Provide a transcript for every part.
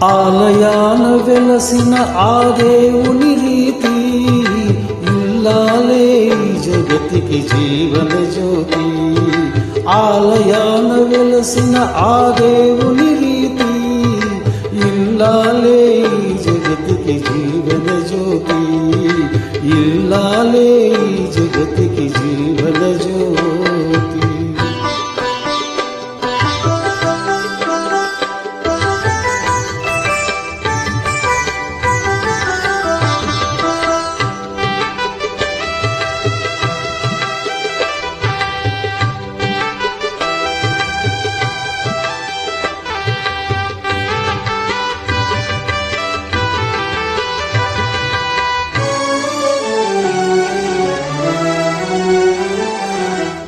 ఆలయాన వెలసిన ఆ దేవుని రీతి ఇల్లాలే జగతికి జీవన జ్యోతి. ఆలయాన వెలసిన ఆ దేవుని రీతి ఇల్లాలే జగతికి జీవన జ్యోతి. ఇల్లాలే జగతికి జీవన జ్యోతి.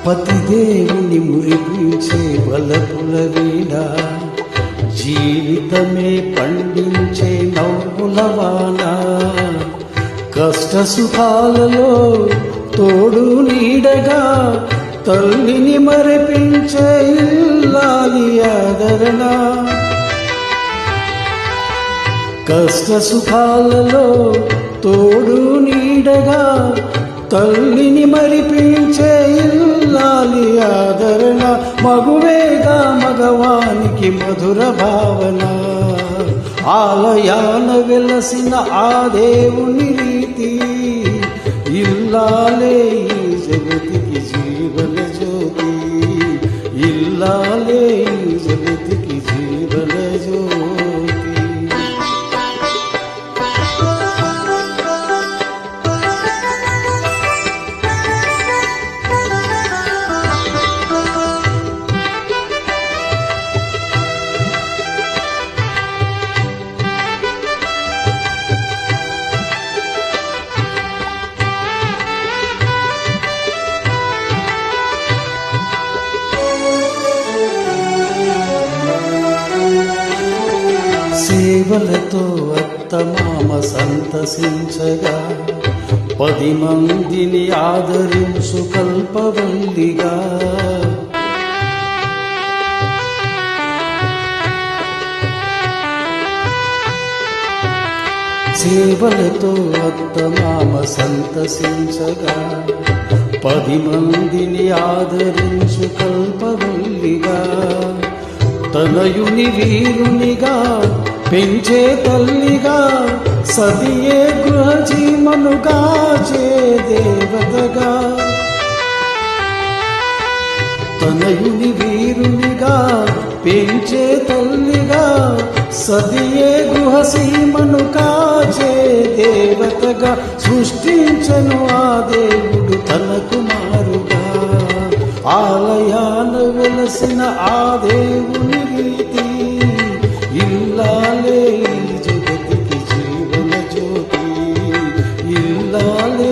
పతిదేవుని మురిపించే వలపుల వీణ, జీవితమే పండించే నవ్వుల వాన. కష్ట సుఖాలలో తోడు నీడగా తల్లిని మరిపించే ఇల్లాలి ఆదరణ. కష్ట సుఖాలలో తోడు నీడగా తల్లిని మరిపించే ఇల్లాలి ఆదరణ. మగువేగా మగవానికి మధుర భావన. ఆలయాన వెలసిన ఆ దేవుని రీతి ఇల్లాలే జగతికి జీవన జ్యోతి. ఇల్లాలే జగతికి జీవన జ్యోతి. సేవలతో అత్తమామ సంతసించగా 10 మందిని ఆదరించు కల్పవల్లిగా. సేవలతో అత్తమామ సంతసించగా 10 మందిని ఆదరించు కల్పవల్లిగా. తనయుని వీరునిగా పెంచే తల్లిగా, సతియే గృహజీమనుగా చే దేవతగా. తనయుని వీరునిగా పెంచే తల్లిగా, సతియే గృహసీమనుగా చే దేవతగా. సృష్టించను ఆ దేవుడు తన కుమారుగా. ఆలయాన వెలసిన ఆ దేవుని రీతి ఇల్లాలే జగతికి జీవన జ్యోతి. ఇల్లాలే